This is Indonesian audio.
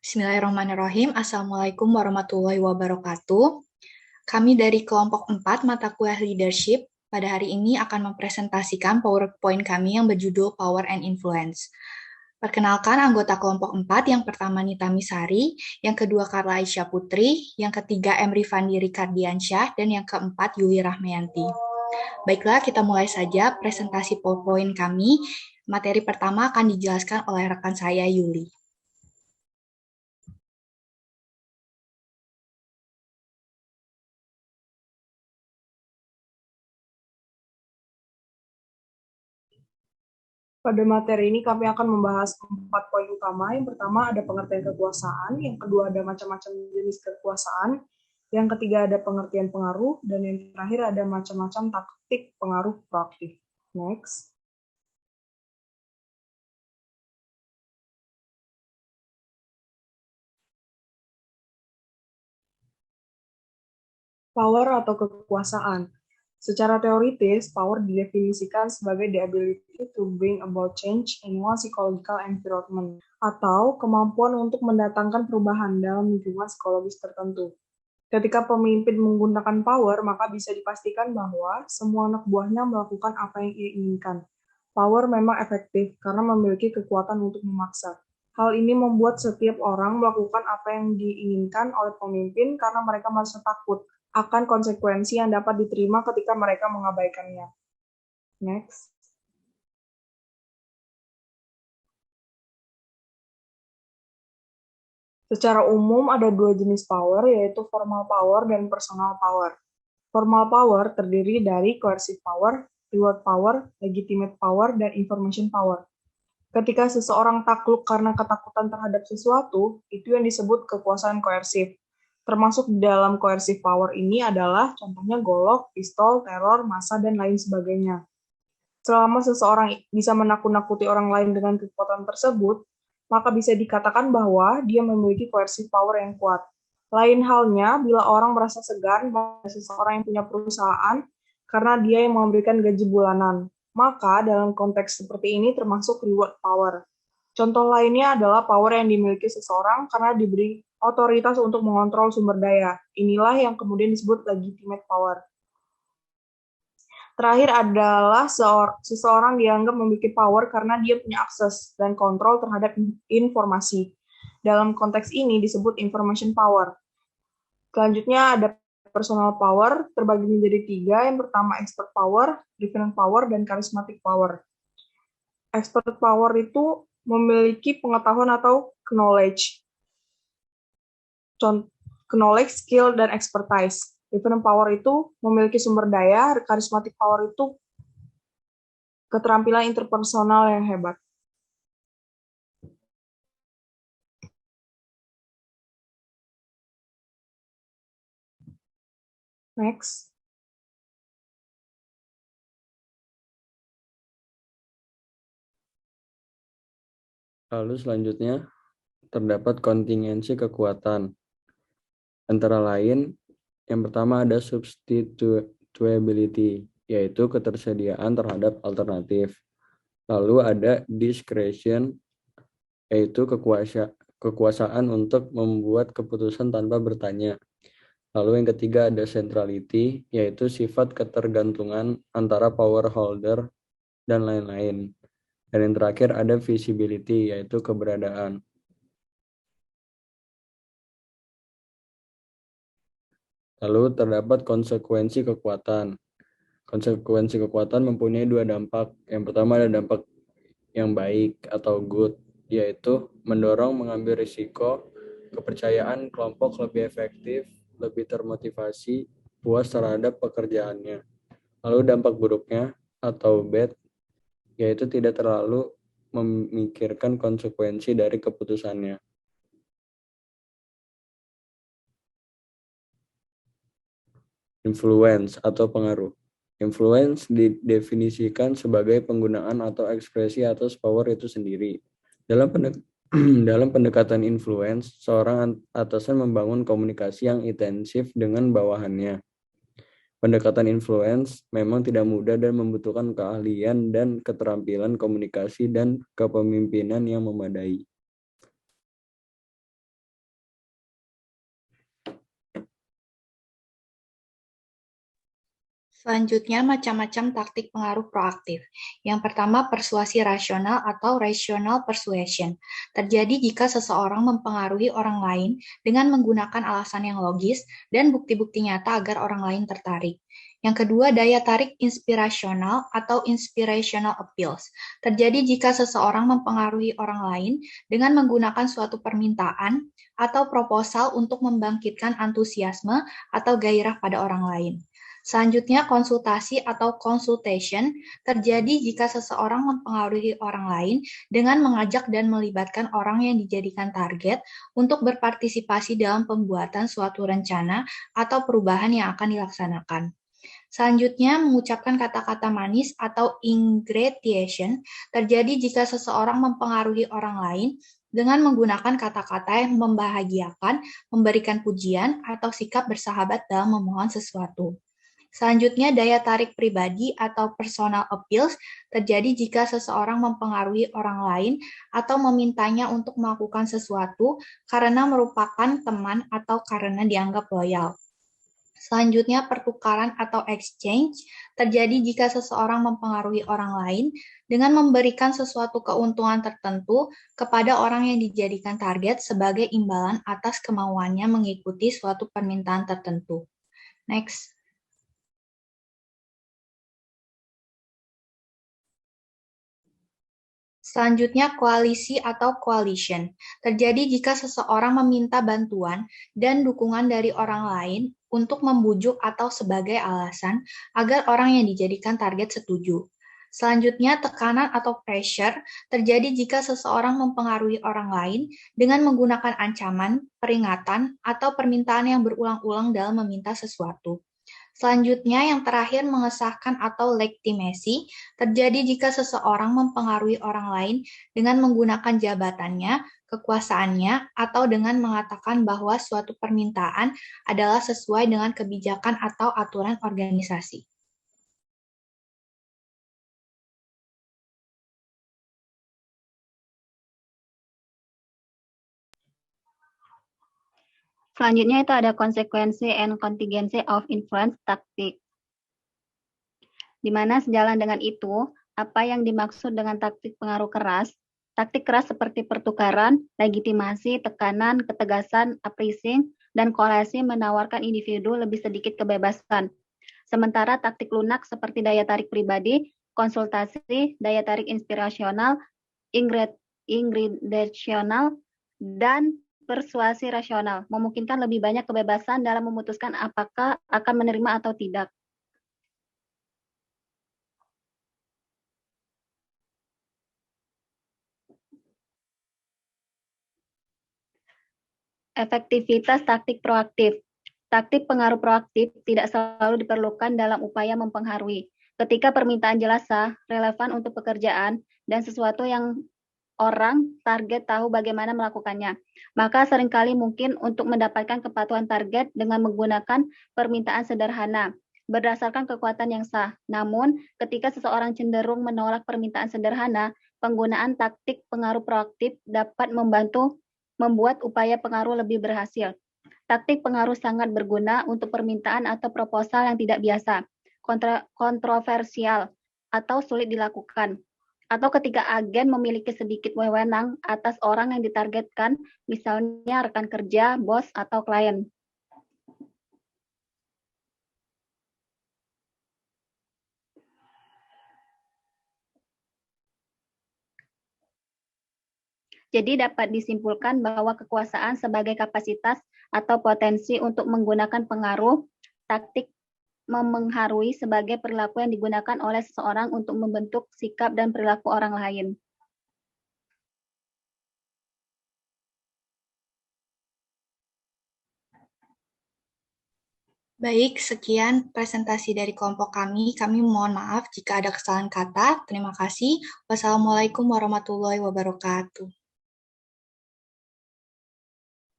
Bismillahirrahmanirrahim. Assalamualaikum warahmatullahi wabarakatuh. Kami dari kelompok 4 mata kuliah leadership pada hari ini akan mempresentasikan PowerPoint kami yang berjudul Power and Influence. Perkenalkan anggota kelompok 4, yang pertama Nita Misari, yang kedua Karla Aisyah Putri, yang ketiga Emri Fandi Rikardiansyah, dan yang keempat Yuli Rahmayanti. Baiklah, kita mulai saja presentasi PowerPoint kami. Materi pertama akan dijelaskan oleh rekan saya, Yuli. Pada materi ini kami akan membahas 4 poin utama. Yang pertama ada pengertian kekuasaan, yang kedua ada macam-macam jenis kekuasaan, yang ketiga ada pengertian pengaruh, dan yang terakhir ada macam-macam taktik pengaruh proaktif. Next. Power atau kekuasaan. Secara teoritis, power didefinisikan sebagai the ability to bring about change in one psychological environment, atau kemampuan untuk mendatangkan perubahan dalam lingkungan psikologis tertentu. Ketika pemimpin menggunakan power, maka bisa dipastikan bahwa semua anak buahnya melakukan apa yang ia inginkan. Power memang efektif karena memiliki kekuatan untuk memaksa. Hal ini membuat setiap orang melakukan apa yang diinginkan oleh pemimpin karena mereka merasa takut akan konsekuensi yang dapat diterima ketika mereka mengabaikannya. Next. Secara umum ada dua jenis power, yaitu formal power dan personal power. Formal power terdiri dari coercive power, reward power, legitimate power, dan information power. Ketika seseorang takluk karena ketakutan terhadap sesuatu, itu yang disebut kekuasaan koersif. Termasuk di dalam coercive power ini adalah contohnya golok, pistol, teror, massa, dan lain sebagainya. Selama seseorang bisa menakut-nakuti orang lain dengan kekuatan tersebut, maka bisa dikatakan bahwa dia memiliki coercive power yang kuat. Lain halnya bila orang merasa segan pada seseorang yang punya perusahaan karena dia yang memberikan gaji bulanan. Maka dalam konteks seperti ini termasuk reward power. Contoh lainnya adalah power yang dimiliki seseorang karena diberi otoritas untuk mengontrol sumber daya. Inilah yang kemudian disebut legitimate power. Terakhir adalah seseorang dianggap memiliki power karena dia punya akses dan kontrol terhadap informasi. Dalam konteks ini disebut information power. Selanjutnya ada personal power, terbagi menjadi 3. Yang pertama expert power, referent power, dan charismatic power. Expert power itu memiliki pengetahuan atau knowledge. Knowledge, skill, dan expertise. Referent power itu memiliki sumber daya, charismatic power itu keterampilan interpersonal yang hebat. Next. Lalu selanjutnya terdapat kontingensi kekuatan. Antara lain, yang pertama ada substitutability, yaitu ketersediaan terhadap alternatif. Lalu ada discretion, yaitu kekuasaan untuk membuat keputusan tanpa bertanya. Lalu yang ketiga ada centrality, yaitu sifat ketergantungan antara power holder dan lain-lain. Dan yang terakhir ada visibility, yaitu keberadaan. Lalu terdapat konsekuensi kekuatan. Konsekuensi kekuatan mempunyai 2 dampak. Yang pertama ada dampak yang baik atau good, yaitu mendorong mengambil risiko, kepercayaan kelompok lebih efektif, lebih termotivasi, puas terhadap pekerjaannya. Lalu dampak buruknya atau bad, yaitu tidak terlalu memikirkan konsekuensi dari keputusannya. Influence atau pengaruh. Influence didefinisikan sebagai penggunaan atau ekspresi atas power itu sendiri. Dalam pendekatan influence, seorang atasan membangun komunikasi yang intensif dengan bawahannya. Pendekatan influence memang tidak mudah dan membutuhkan keahlian dan keterampilan komunikasi dan kepemimpinan yang memadai. Selanjutnya, macam-macam taktik pengaruh proaktif. Yang pertama, persuasi rasional atau rational persuasion. Terjadi jika seseorang mempengaruhi orang lain dengan menggunakan alasan yang logis dan bukti-bukti nyata agar orang lain tertarik. Yang kedua, daya tarik inspirasional atau inspirational appeals. Terjadi jika seseorang mempengaruhi orang lain dengan menggunakan suatu permintaan atau proposal untuk membangkitkan antusiasme atau gairah pada orang lain. Selanjutnya, konsultasi atau consultation terjadi jika seseorang mempengaruhi orang lain dengan mengajak dan melibatkan orang yang dijadikan target untuk berpartisipasi dalam pembuatan suatu rencana atau perubahan yang akan dilaksanakan. Selanjutnya, mengucapkan kata-kata manis atau ingratiation terjadi jika seseorang mempengaruhi orang lain dengan menggunakan kata-kata yang membahagiakan, memberikan pujian, atau sikap bersahabat dalam memohon sesuatu. Selanjutnya, daya tarik pribadi atau personal appeals terjadi jika seseorang mempengaruhi orang lain atau memintanya untuk melakukan sesuatu karena merupakan teman atau karena dianggap loyal. Selanjutnya, pertukaran atau exchange terjadi jika seseorang mempengaruhi orang lain dengan memberikan sesuatu keuntungan tertentu kepada orang yang dijadikan target sebagai imbalan atas kemauannya mengikuti suatu permintaan tertentu. Next. Selanjutnya, koalisi atau coalition. Terjadi jika seseorang meminta bantuan dan dukungan dari orang lain untuk membujuk atau sebagai alasan agar orang yang dijadikan target setuju. Selanjutnya, tekanan atau pressure terjadi jika seseorang mempengaruhi orang lain dengan menggunakan ancaman, peringatan, atau permintaan yang berulang-ulang dalam meminta sesuatu. Selanjutnya, yang terakhir, mengesahkan atau legitimacy terjadi jika seseorang mempengaruhi orang lain dengan menggunakan jabatannya, kekuasaannya, atau dengan mengatakan bahwa suatu permintaan adalah sesuai dengan kebijakan atau aturan organisasi. Selanjutnya itu ada konsekuensi and contingency of influence taktik. Di mana sejalan dengan itu, apa yang dimaksud dengan taktik pengaruh keras? Taktik keras seperti pertukaran, legitimasi, tekanan, ketegasan, appraising, dan koalisi menawarkan individu lebih sedikit kebebasan. Sementara taktik lunak seperti daya tarik pribadi, konsultasi, daya tarik inspirasional, ingrediational, dan persuasi rasional memungkinkan lebih banyak kebebasan dalam memutuskan apakah akan menerima atau tidak. Efektivitas taktik proaktif. Taktik pengaruh proaktif tidak selalu diperlukan dalam upaya mempengaruhi. Ketika permintaan jelas sah, relevan untuk pekerjaan, dan sesuatu yang orang target tahu bagaimana melakukannya, maka seringkali mungkin untuk mendapatkan kepatuhan target dengan menggunakan permintaan sederhana berdasarkan kekuatan yang sah. Namun, ketika seseorang cenderung menolak permintaan sederhana, penggunaan taktik pengaruh proaktif dapat membuat upaya pengaruh lebih berhasil. Taktik pengaruh sangat berguna untuk permintaan atau proposal yang tidak biasa, kontroversial, atau sulit dilakukan. Atau ketika agen memiliki sedikit wewenang atas orang yang ditargetkan, misalnya rekan kerja, bos, atau klien. Jadi dapat disimpulkan bahwa kekuasaan sebagai kapasitas atau potensi untuk menggunakan pengaruh, taktik memengaruhi sebagai perilaku yang digunakan oleh seseorang untuk membentuk sikap dan perilaku orang lain. Baik, sekian presentasi dari kelompok kami. Kami mohon maaf jika ada kesalahan kata. Terima kasih. Wassalamualaikum warahmatullahi wabarakatuh.